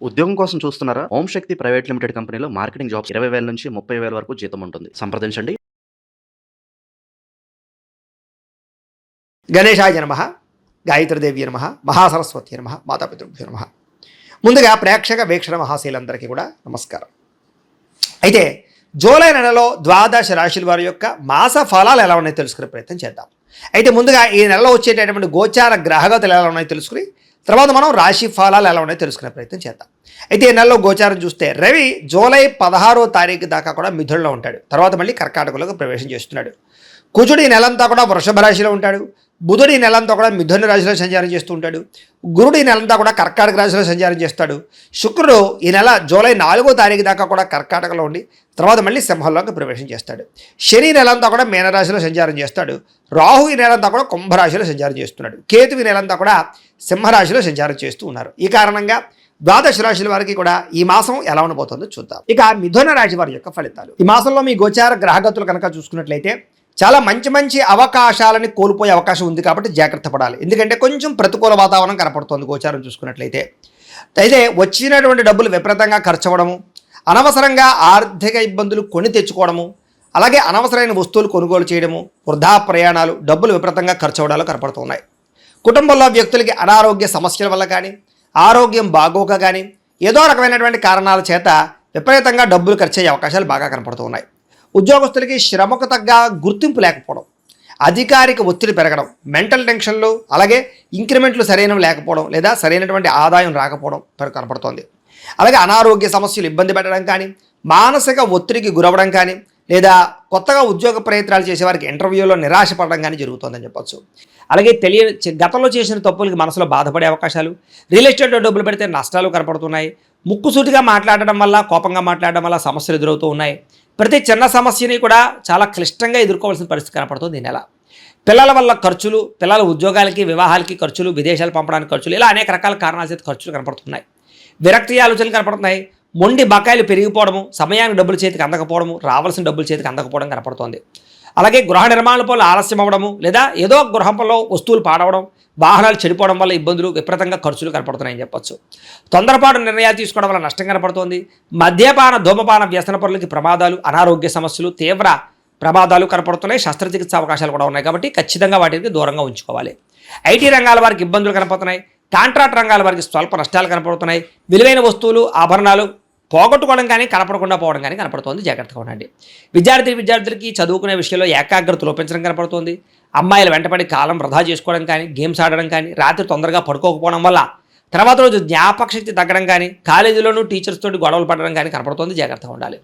ఉద్యోగం కోసం చూస్తున్నారా? ఓం శక్తి ప్రైవేట్ లిమిటెడ్ కంపెనీలో మార్కెటింగ్ జాబ్స్ 20,000 నుంచి 30,000 వరకు జీతం ఉంటుంది. సంప్రదించండి. గణేశాయ నమః, గాయత్రీదేవి నమః, మహాసరస్వతి నమః, మాతాపితృభ్యో నమః. ముందుగా ప్రేక్షక వీక్షణ మహాశీలందరికీ కూడా నమస్కారం. అయితే జూలై నెలలో ద్వాదశ రాశుల వారి యొక్క మాస ఫలాలు ఎలా ఉన్నాయో తెలుసుకునే ప్రయత్నం చేద్దాం. అయితే ముందుగా ఈ నెలలో వచ్చేటటువంటి గోచార గ్రహగతులు ఎలా ఉన్నాయో తెలుసుకుని తర్వాత మనం రాశి ఫలాలు ఎలా ఉన్నాయో తెలుసుకునే ప్రయత్నం చేద్దాం. అయితే ఈ నెలలో గోచారం చూస్తే రవి జూలై 16వ తారీఖు దాకా కూడా మిథునంలో ఉంటాడు. తర్వాత మళ్ళీ కర్కాటకంలోకి ప్రవేశం చేస్తున్నాడు. కుజుడు ఈ నెలంతా కూడా వృషభ రాశిలో ఉంటాడు. బుధుడు ఈ నెలంతా కూడా మిథున రాశిలో సంచారం చేస్తూ ఉంటాడు. గురుడు ఈ నెలంతా కూడా కర్కాటక రాశిలో సంచారం చేస్తాడు. శుక్రుడు ఈ నెల జూలై 4వ తారీఖు దాకా కూడా కర్కాటకలో ఉండి తర్వాత మళ్ళీ సింహంలోకి ప్రవేశం చేస్తాడు. శని నెలంతా కూడా మీనరాశిలో సంచారం చేస్తాడు. రాహు ఈ నెలంతా కూడా కుంభరాశిలో సంచారం చేస్తున్నాడు. కేతు ఈ నెలంతా కూడా సింహరాశిలో సంచారం చేస్తూ ఉన్నారు. ఈ కారణంగా ద్వాదశ రాశుల వారికి కూడా ఈ మాసం ఎలా ఉండబోతుందో చూద్దాం. ఇక మిథున రాశి వారి యొక్క ఫలితాలు. ఈ మాసంలో మీ గోచార గ్రహగతులు కనుక చూసుకున్నట్లయితే చాలా మంచి అవకాశాలని కోల్పోయే అవకాశం ఉంది కాబట్టి జాగ్రత్త పడాలి. ఎందుకంటే కొంచెం ప్రతికూల వాతావరణం కనపడుతుంది గోచారం చూసుకున్నట్లయితే. అయితే వచ్చినటువంటి డబ్బులు విపరీతంగా ఖర్చు అవ్వడము, అనవసరంగా ఆర్థిక ఇబ్బందులు కొని తెచ్చుకోవడము, అలాగే అనవసరమైన వస్తువులు కొనుగోలు చేయడము, వృధా ప్రయాణాలు, డబ్బులు విపరీతంగా ఖర్చు అవ్వడాలు కనపడుతున్నాయి. కుటుంబంలో వ్యక్తులకి అనారోగ్య సమస్యల వల్ల కానీ ఆరోగ్యం బాగోక కానీ ఏదో రకమైనటువంటి కారణాల చేత విపరీతంగా డబ్బులు ఖర్చు అయ్యే అవకాశాలు బాగా కనపడుతున్నాయి. ఉద్యోగస్తులకి శ్రమకు తగ్గ గుర్తింపు లేకపోవడం, అధికారిక ఒత్తిడి పెరగడం, మెంటల్ టెన్షన్లు, అలాగే ఇంక్రిమెంట్లు సరైనవి లేకపోవడం లేదా సరైనటువంటి ఆదాయం రాకపోవడం కనపడుతోంది. అలాగే అనారోగ్య సమస్యలు ఇబ్బంది పెట్టడం కానీ, మానసిక ఒత్తిడికి గురవడం కానీ, లేదా కొత్తగా ఉద్యోగ ప్రయత్నాలు చేసేవారికి ఇంటర్వ్యూలో నిరాశపడడం కానీ జరుగుతుందని చెప్పొచ్చు. అలాగే గతంలో చేసిన తప్పులకి మనసులో బాధపడే అవకాశాలు, రియల్ ఎస్టేట్లో డబ్బులు పెడితే నష్టాలు కనపడుతున్నాయి. ముక్కుసూటిగా మాట్లాడడం వల్ల, కోపంగా మాట్లాడడం వల్ల సమస్యలు ఎదురవుతూ ఉన్నాయి. ప్రతి చిన్న సమస్యని కూడా చాలా క్లిష్టంగా ఎదుర్కోవాల్సిన పరిస్థితి కనపడుతుంది ఈ నెల. పిల్లల వల్ల ఖర్చులు, పిల్లల ఉద్యోగాలకి, వివాహాలకి ఖర్చులు, విదేశాలు పంపడానికి ఖర్చులు, ఇలా అనేక రకాల కారణాల చేత ఖర్చులు కనపడుతున్నాయి. విరక్తి ఆలోచనలు కనపడుతున్నాయి. మొండి బకాయిలు పెరిగిపోవడము, సమయానికి డబ్బులు చేతికి అందకపోవడము, రావాల్సిన డబ్బులు చేతికి అందకపోవడం కనపడుతోంది. అలాగే గృహ నిర్మాణ పనులు ఆలస్యం అవ్వడము, లేదా ఏదో గృహంలో వస్తువులు పాడవడం, వాహనాలు చెడిపోవడం వల్ల ఇబ్బందులు, విపరీతంగా ఖర్చులు కనపడుతున్నాయని చెప్పొచ్చు. తొందరపాటు నిర్ణయాలు తీసుకోవడం వల్ల నష్టం కనపడుతోంది. మద్యపాన, ధూమపాన వ్యసన పనులకి ప్రమాదాలు, అనారోగ్య సమస్యలు, తీవ్ర ప్రమాదాలు కనపడుతున్నాయి. శస్త్రచికిత్స అవకాశాలు కూడా ఉన్నాయి కాబట్టి ఖచ్చితంగా వాటికి దూరంగా ఉంచుకోవాలి. ఐటీ రంగాల వారికి ఇబ్బందులు కనపడుతున్నాయి. కాంట్రాక్ట్ రంగాల వారికి స్వల్ప నష్టాలు కనపడుతున్నాయి. విలువైన వస్తువులు, ఆభరణాలు పోగొట్టుకోవడం కానీ కనపడకుండా పోవడం కానీ కనపడుతోంది. జాగ్రత్తగా ఉండండి. విద్యార్థులకి చదువుకునే విషయంలో ఏకాగ్రత లోపించడం కనపడుతోంది. అమ్మాయిలు వెంటపడి కాలం వృధా చేసుకోవడం కానీ, గేమ్స్ ఆడడం కానీ, రాత్రి తొందరగా పడుకోకపోవడం వల్ల తర్వాత రోజు జ్ఞాపక శక్తి తగ్గడం కానీ, కాలేజీలోనూ టీచర్స్ తోటి గొడవలు పడడం కానీ కనపడుతోంది. జాగ్రత్తగా ఉండాలి.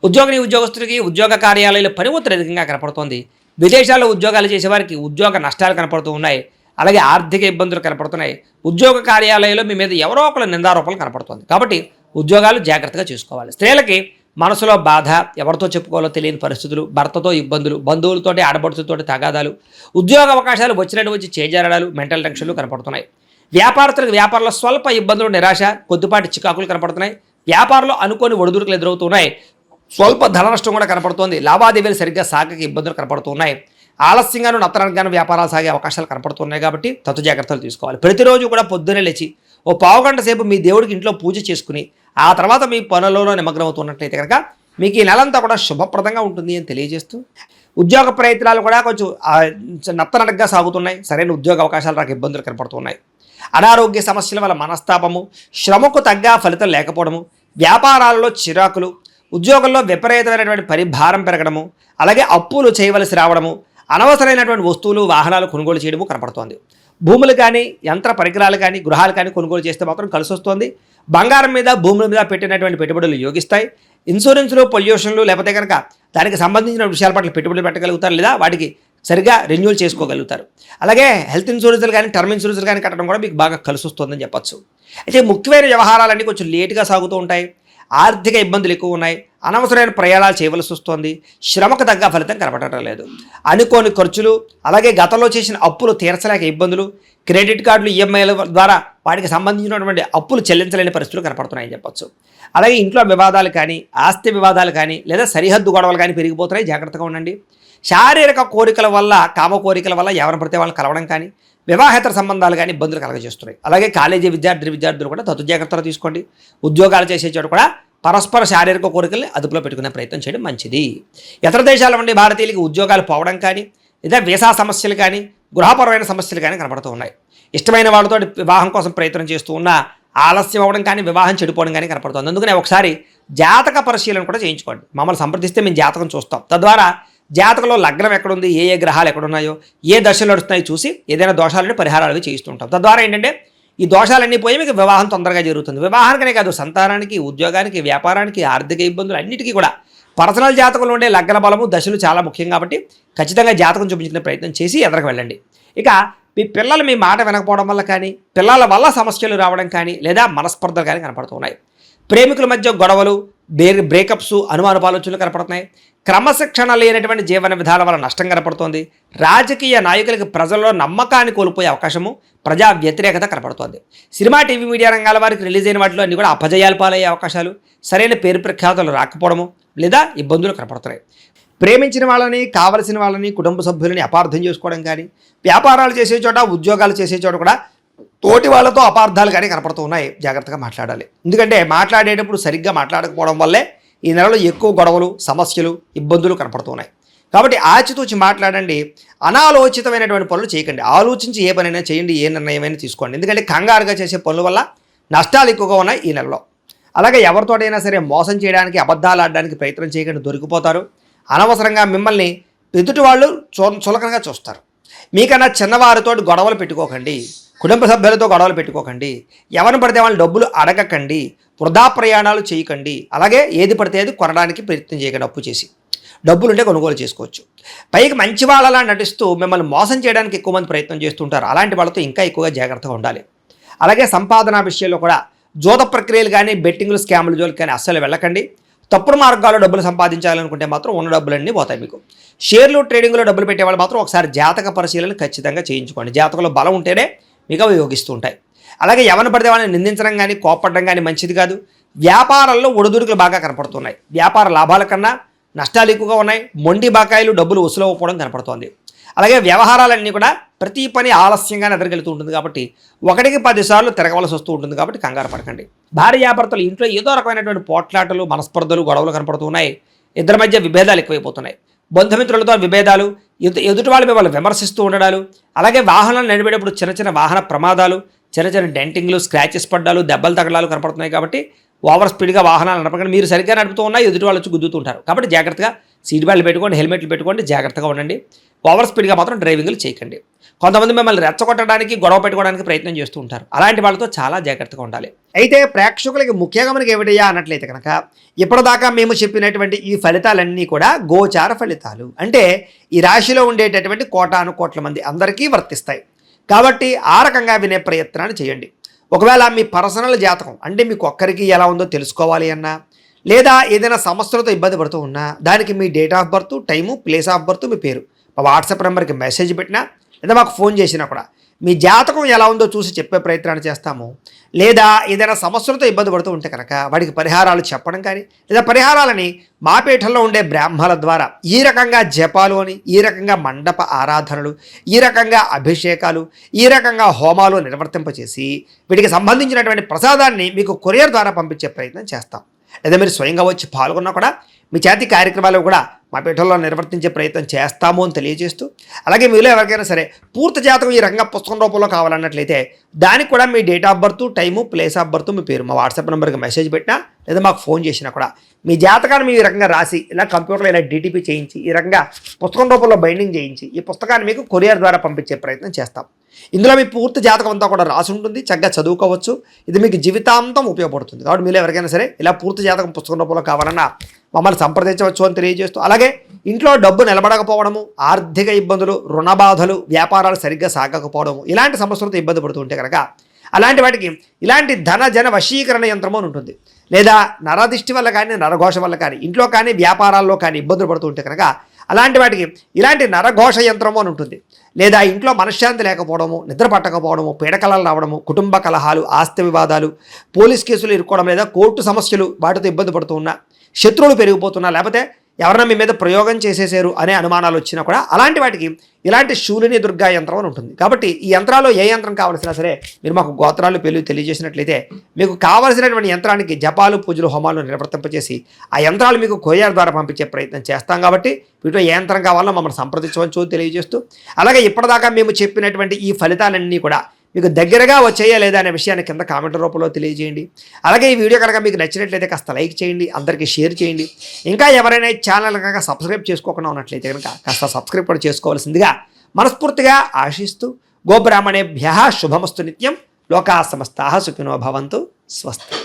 ఉద్యోగస్తులకి ఉద్యోగ కార్యాలయాల్లో పని ఒత్తిడి అధికంగా కనపడుతోంది. విదేశాల్లో ఉద్యోగాలు చేసేవారికి ఉద్యోగ నష్టాలు కనపడుతూ ఉన్నాయి. అలాగే ఆర్థిక ఇబ్బందులు కనపడుతున్నాయి. ఉద్యోగ కార్యాలయంలో మీ మీద ఎవరో ఒకరు నిందారోపణలు కనపడుతుంది. కాబట్టి ఉద్యోగాలు జాగ్రత్తగా చూసుకోవాలి. స్త్రీలకి మనసులో బాధ, ఎవరితో చెప్పుకోవాలో తెలియని పరిస్థితులు, భర్తతో ఇబ్బందులు, బంధువులతోటి, ఆడబడుతులతోటి తగాదాలు, ఉద్యోగ అవకాశాలు వచ్చినట్టు వచ్చి చేజారడాలు, మెంటల్ టెన్షన్లు కనపడుతున్నాయి. వ్యాపారస్తులకు వ్యాపారంలో స్వల్ప ఇబ్బందులు, నిరాశ, కొద్దిపాటి చికాకులు కనపడుతున్నాయి. వ్యాపారంలో అనుకోని ఒడిదుడుకులు ఎదురవుతున్నాయి. స్వల్ప ధన నష్టం కూడా కనపడుతోంది. లావాదేవీలు సరిగ్గా సాగక ఇబ్బందులు కనపడుతున్నాయి. ఆలస్యంగాను నత్తనగాను వ్యాపారాలు సాగే అవకాశాలు కనపడుతున్నాయి. కాబట్టి తత్తు జాగ్రత్తలు తీసుకోవాలి. ప్రతిరోజు కూడా పొద్దున్నే లేచి ఓ పావుగంట సేపు మీ దేవుడికి ఇంట్లో పూజ చేసుకుని ఆ తర్వాత మీ పనులలో నిమగ్నమవుతున్నట్లయితే కనుక మీకు ఈ నెలంతా కూడా శుభప్రదంగా ఉంటుంది అని తెలియజేస్తూ, ఉద్యోగ ప్రయత్నాలు కూడా కొంచెం నత్తనడగ్గా సాగుతున్నాయి. సరైన ఉద్యోగ అవకాశాలు రాక ఇబ్బందులు కనపడుతున్నాయి. అనారోగ్య సమస్యల వల్ల మనస్తాపము, శ్రమకు తగ్గ ఫలితం లేకపోవడము, వ్యాపారాలలో చిరాకులు, ఉద్యోగంలో విపరీతమైనటువంటి పరిభారం పెరగడము, అలాగే అప్పులు చేయవలసి రావడము, అనవసరమైనటువంటి వస్తువులు, వాహనాలు కొనుగోలు చేయడము కనపడుతోంది. భూములు కానీ, యంత్ర పరికరాలు కానీ, గృహాలు కానీ కొనుగోలు చేస్తే మాత్రం కలిసి వస్తుంది. బంగారం మీద, భూముల మీద పెట్టినటువంటి పెట్టుబడులు యోగిస్తాయి. ఇన్సూరెన్స్లు, పొల్యూషన్లు లేకపోతే కనుక దానికి సంబంధించిన విషయాల పట్ల పెట్టుబడులు పెట్టగలుగుతారు, లేదా వాటికి సరిగ్గా రెన్యూల్ చేసుకోగలుగుతారు. అలాగే హెల్త్ ఇన్సూరెన్స్లు కానీ, టర్మ్ ఇన్సూరెన్స్లు కానీ కట్టడం కూడా మీకు బాగా కలిసి వస్తుందని చెప్పచ్చు. అయితే ముఖ్యమైన వ్యవహారాలన్నీ కొంచెం లేటుగా సాగుతూ ఉంటాయి. ఆర్థిక ఇబ్బందులు ఎక్కువ ఉన్నాయి. అనవసరమైన ప్రయాణాలు చేయవలసి వస్తుంది. శ్రమకు తగ్గ ఫలితం కనపడటం లేదు. అనుకోని ఖర్చులు, అలాగే గతంలో చేసిన అప్పులు తీర్చలేక ఇబ్బందులు, క్రెడిట్ కార్డులు, ఈఎంఐల ద్వారా వాటికి సంబంధించినటువంటి అప్పులు చెల్లించలేని పరిస్థితులు కనపడుతున్నాయని చెప్పొచ్చు. అలాగే ఇంట్లో వివాదాలు కానీ, ఆస్తి వివాదాలు కానీ, లేదా సరిహద్దు గొడవలు కానీ పెరిగిపోతున్నాయి. జాగ్రత్తగా ఉండండి. శారీరక కోరికల వల్ల, కామ కోరికల వల్ల ఎవరిని పడితే వాళ్ళని కలవడం కానీ, వివాహేతర సంబంధాలు కానీ ఇబ్బందులు కలగజేస్తున్నాయి. అలాగే కాలేజీ విద్యార్థులు కూడా తగు జాగ్రత్తలు తీసుకోండి. ఉద్యోగాలు చేసే చోట కూడా పరస్పర శారీరక కోరికల్ని అదుపులో పెట్టుకునే ప్రయత్నం చేయడం మంచిది. ఇతర దేశాల నుండి భారతీయులకి ఉద్యోగాలు పోవడం కానీ లేదా వీసా సమస్యలు కానీ గృహపరమైన సమస్యలు కానీ కనబడుతూ ఉన్నాయి. ఇష్టమైన వాళ్ళతో వివాహం కోసం ప్రయత్నం చేస్తూ ఉన్న ఆలస్యం అవ్వడం కానీ వివాహం చెడిపోవడం కానీ కనపడుతుంది. అందుకనే ఒకసారి జాతక పరిశీలన కూడా చేయించుకోండి. మమ్మల్ని సంప్రదిస్తే మేము జాతకం చూస్తాం. తద్వారా జాతకంలో లగ్నం ఎక్కడుంది, ఏ ఏ గ్రహాలు ఎక్కడున్నాయో, ఏ దశలు నడుస్తున్నాయో చూసి ఏదైనా దోషాలని పరిహారాలు అవి చేయిస్తుంటాం. తద్వారా ఏంటంటే ఈ దోషాలన్నీ పోయి మీకు వివాహం తొందరగా జరుగుతుంది. వివాహానికనే కాదు, సంతానానికి, ఉద్యోగానికి, వ్యాపారానికి, ఆర్థిక ఇబ్బందులు అన్నిటికీ కూడా పర్సనల్ జాతకంలో ఉండే లగ్న బలము దశలు చాలా ముఖ్యం కాబట్టి ఖచ్చితంగా జాతకం చూపించుకునే ప్రయత్నం చేసి ఎదరకు వెళ్ళండి. ఇక మీ పిల్లలు మీ మాట వినకపోవడం వల్ల కానీ, పిల్లల వల్ల సమస్యలు రావడం కానీ లేదా మనస్పర్ధలు కానీ కనపడుతూ ఉన్నాయి. ప్రేమికుల మధ్య గొడవలు, బ్రేకప్స్, అనుమానపు ఆలోచనలు కనపడుతున్నాయి. క్రమశిక్షణ లేనటువంటి జీవన విధాల వల్ల నష్టం కనపడుతోంది. రాజకీయ నాయకులకి ప్రజల్లో నమ్మకాన్ని కోల్పోయే అవకాశము, ప్రజా వ్యతిరేకత కనపడుతోంది. సినిమా, టీవీ, మీడియా రంగాల వారికి రిలీజ్ అయిన వాటిలో అన్ని కూడా అపజయాలు పాలయ్యే అవకాశాలు, సరైన పేరు ప్రఖ్యాతులు రాకపోవడము లేదా ఇబ్బందులు కనపడుతున్నాయి. ప్రేమించిన వాళ్ళని, కావలసిన వాళ్ళని, కుటుంబ సభ్యులని అపార్థం చేసుకోవడం కానీ, వ్యాపారాలు చేసే చోట, ఉద్యోగాలు చేసే చోట కూడా తోటి వాళ్ళతో అపార్థాలు కానీ కనపడుతూ ఉన్నాయి. జాగ్రత్తగా మాట్లాడాలి. ఎందుకంటే మాట్లాడేటప్పుడు సరిగ్గా మాట్లాడకపోవడం వల్లే ఈ నెలలో ఎక్కువ గొడవలు, సమస్యలు, ఇబ్బందులు కనపడుతున్నాయి. కాబట్టి ఆచితూచి మాట్లాడండి. అనాలోచితమైనటువంటి పనులు చేయకండి. ఆలోచించి ఏ పనైనా చేయండి, ఏ నిర్ణయమైనా తీసుకోండి. ఎందుకంటే కంగారుగా చేసే పనుల వల్ల నష్టాలు ఎక్కువగా ఉన్నాయి ఈ నెలలో. అలాగే ఎవరితోటైనా సరే మోసం చేయడానికి, అబద్ధాలు ఆడడానికి ప్రయత్నం చేయకండి, దొరికిపోతారు. అనవసరంగా మిమ్మల్ని ఎదుటి వాళ్ళు చులకనగా చూస్తారు. మీకన్నా చిన్నవారితో గొడవలు పెట్టుకోకండి. కుటుంబ సభ్యులతో గొడవలు పెట్టుకోకండి. ఎవరిని పడితే వాళ్ళు డబ్బులు అడగకండి. వృధా ప్రయాణాలు చేయకండి. అలాగే ఏది పడితే అది కొనడానికి ప్రయత్నం చేయకండి. అప్పు చేసి డబ్బులుంటే కొనుగోలు చేసుకోవచ్చు. పైకి మంచి వాళ్ళలా నటిస్తూ మిమ్మల్ని మోసం చేయడానికి ఎక్కువ మంది ప్రయత్నం చేస్తుంటారు. అలాంటి వాళ్ళతో ఇంకా ఎక్కువగా జాగ్రత్తగా ఉండాలి. అలాగే సంపాదన విషయంలో కూడా జోద ప్రక్రియలు కానీ, బెట్టింగ్లు, స్కాములు జోలికి కానీ అస్సలు వెళ్ళకండి. తప్పుడు మార్గాల్లో డబ్బులు సంపాదించాలనుకుంటే మాత్రం ఉన్న డబ్బులన్నీ పోతాయి మీకు. షేర్లు, ట్రేడింగ్లో డబ్బులు పెట్టేవాళ్ళు మాత్రం ఒకసారి జాతక పరిశీలన ఖచ్చితంగా చేయించుకోండి. జాతకంలో బలం ఉంటేనే మీకు అవి యోగిస్తూ ఉంటాయి. అలాగే ఎవరిని పడితే వాళ్ళని నిందించడం కానీ, కోపడడం కానీ మంచిది కాదు. వ్యాపారాల్లో ఒడిదుడుకులు బాగా కనపడుతున్నాయి. వ్యాపార లాభాల కన్నా నష్టాలు ఎక్కువగా ఉన్నాయి. మొండి బాకాయిలు, డబ్బులు వసూలు అవ్వకపోవడం కనపడుతోంది. అలాగే వ్యవహారాలన్నీ కూడా ప్రతి పని ఆలస్యంగానే ఎదురుకెళ్తూ ఉంటుంది కాబట్టి 1కి 10 సార్లు తిరగవలసి వస్తూ ఉంటుంది. కాబట్టి కంగారు పడకండి. భార్యాభర్తలు ఇంట్లో ఏదో రకమైనటువంటి పోట్లాటలు, మనస్పర్ధలు, గొడవలు కనపడుతున్నాయి. ఇద్దరి మధ్య విభేదాలు ఎక్కువైపోతున్నాయి. బంధుమిత్రులతో విభేదాలు, ఎదుటి వాళ్ళు మిమ్మల్ని విమర్శిస్తూ ఉండడాలు, అలాగే వాహనాలు నడిపేటప్పుడు చిన్న చిన్న వాహన ప్రమాదాలు, చిన్న చిన్న డెంటింగ్లు, స్క్రాచెస్ పడ్డాలు, దెబ్బలు తగలాలు కనపడుతున్నాయి. కాబట్టి ఓవర్ స్పీడ్గా వాహనాలు నడపకండి. మీరు సరిగ్గా నడుపుతూ ఉన్నా ఎదుటి వాళ్ళు వచ్చి గుద్దుతుంటారు. కాబట్టి జాగ్రత్తగా సీట్ బెల్ట్ పెట్టుకోండి, హెల్మెట్లు పెట్టుకోండి, జాగ్రత్తగా ఉండండి. ఓవర్ స్పీడ్గా మాత్రం డ్రైవింగ్లు చేయకండి. కొంతమంది మిమ్మల్ని రెచ్చగొట్టడానికి, గొడవ పెట్టుకోవడానికి ప్రయత్నం చేస్తూ ఉంటారు. అలాంటి వాళ్ళతో చాలా జాగ్రత్తగా ఉండాలి. అయితే ప్రేక్షకులకి ముఖ్యంగా మనకి ఏమిటయ్యా అన్నట్లయితే కనుక ఇప్పటిదాకా మేము చెప్పినటువంటి ఈ ఫలితాలన్నీ కూడా గోచార ఫలితాలు. అంటే ఈ రాశిలో ఉండేటటువంటి కోటాను కోట్ల మంది అందరికీ వర్తిస్తాయి. కాబట్టి ఆ రకంగా వినే ప్రయత్నాన్ని చేయండి. ఒకవేళ మీ పర్సనల్ జాతకం అంటే మీకు ఒక్కరికి ఎలా ఉందో తెలుసుకోవాలి అన్నా, లేదా ఏదైనా సమస్యలతో ఇబ్బంది పడుతూ ఉన్నా, దానికి మీ date of birth, time, place of birth, మీ పేరు మా వాట్సాప్ నెంబర్కి మెసేజ్ పెట్టినా లేదా మాకు ఫోన్ చేసినా కూడా మీ జాతకం ఎలా ఉందో చూసి చెప్పే ప్రయత్నాన్ని చేస్తాము. లేదా ఏదైనా సమస్యలతో ఇబ్బంది పడుతూ ఉంటే కనుక వాడికి పరిహారాలు చెప్పడం కానీ, లేదా పరిహారాలని మా పీఠంలో ఉండే బ్రాహ్మణుల ద్వారా ఈ రకంగా జపాలు అని, ఈ రకంగా మండప ఆరాధనలు, ఈ రకంగా అభిషేకాలు, ఈ రకంగా హోమాలు నిర్వర్తింపచేసి వీటికి సంబంధించినటువంటి ప్రసాదాన్ని మీకు కొరియర్ ద్వారా పంపించే ప్రయత్నం చేస్తాం. లేదా మీరు స్వయంగా వచ్చి పాల్గొన్నా కూడా మీ చేతి కార్యక్రమాలు కూడా మా పీఠంలో నిర్వర్తించే ప్రయత్నం చేస్తాము అని తెలియజేస్తూ, అలాగే మీలో ఎవరికైనా సరే పూర్తి జాతకం ఈ రకంగా పుస్తకం రూపంలో కావాలన్నట్లయితే దానికి కూడా మీ date of birth, time, place of birth, మీ పేరు మా వాట్సాప్ నెంబర్కి మెసేజ్ పెట్టినా లేదా మాకు ఫోన్ చేసినా కూడా మీ జాతకాన్ని మీ ఈ రకంగా రాసి ఇలా కంప్యూటర్లో ఇలా డిటిపి చేయించి ఈ రకంగా పుస్తకం రూపంలో బైండింగ్ చేయించి ఈ పుస్తకాన్ని మీకు కొరియర్ ద్వారా పంపించే ప్రయత్నం చేస్తాం. ఇందులో మీ పూర్తి జాతకం అంతా కూడా రాసి ఉంటుంది. చక్కగా చదువుకోవచ్చు. ఇది మీకు జీవితాంతం ఉపయోగపడుతుంది. కాబట్టి మీరు ఎవరికైనా సరే ఇలా పూర్తి జాతకం పుస్తకం రూపంలో కావాలన్నా మమ్మల్ని సంప్రదించవచ్చు అని తెలియజేస్తూ, అలాగే ఇంట్లో డబ్బు నిలబడకపోవడము, ఆర్థిక ఇబ్బందులు, రుణ బాధలు, వ్యాపారాలు సరిగ్గా సాగకపోవడము, ఇలాంటి సమస్యలతో ఇబ్బంది పడుతూ ఉంటే కనుక అలాంటి వాటికి ఇలాంటి ధన జన వశీకరణ యంత్రము అని ఉంటుంది. లేదా నరదిష్టి వల్ల కానీ, నరఘోష వల్ల కానీ, ఇంట్లో కానీ వ్యాపారాల్లో కానీ ఇబ్బందులు పడుతూ ఉంటే కనుక అలాంటి వాటికి ఇలాంటి నరఘోష యంత్రము అని ఉంటుంది. లేదా ఇంట్లో మనశ్శాంతి లేకపోవడము, నిద్ర పట్టకపోవడము, పీడకలలు రావడము, కుటుంబ కలహాలు, ఆస్తి వివాదాలు, పోలీస్ కేసులు ఇరుక్కోవడం, లేదా కోర్టు సమస్యలు వాటితో ఇబ్బంది పడుతూ ఉన్నా, శత్రువులు పెరిగిపోతున్నా, లేకపోతే ఎవరైనా మీ మీద ప్రయోగం చేసేసారు అనే అనుమానాలు వచ్చినా కూడా అలాంటి వాటికి ఇలాంటి శూలిని దుర్గా యంత్రం అని ఉంటుంది. కాబట్టి ఈ యంత్రాల్లో ఏ యంత్రం కావాల్సినా సరే మీరు మాకు గోత్రాలు పేర్లు తెలియజేసినట్లయితే మీకు కావాల్సినటువంటి యంత్రానికి జపాలు పూజలు హోమాలు నిర్వర్తింపజేసి ఆ యంత్రాలు మీకు కొరియర్ ద్వారా పంపించే ప్రయత్నం చేస్తాం. కాబట్టి వీటిలో ఏ యంత్రం కావాలో మమ్మల్ని సంప్రదించవచ్చు తెలియజేస్తూ, అలాగే ఇప్పటిదాకా మేము చెప్పినటువంటి ఈ ఫలితాలన్నీ కూడా మీకు దగ్గరగా వచ్చేయా లేదా అనే విషయాన్ని కింద కామెంట్ రూపంలో తెలియజేయండి. అలాగే ఈ వీడియో కనుక మీకు నచ్చినట్లయితే కాస్త లైక్ చేయండి, అందరికీ షేర్ చేయండి. ఇంకా ఎవరైనా ఈ ఛానల్ కనుక సబ్స్క్రైబ్ చేసుకోకుండా ఉన్నట్లయితే కనుక కాస్త సబ్స్క్రైబ్ కూడా చేసుకోవాల్సిందిగా మనస్ఫూర్తిగా ఆశిస్తూ, గోబ్రాహ్మణేభ్యః శుభమస్తు నిత్యం, లోకా సమస్తాః సుఖినో భవంతు, స్వస్తి.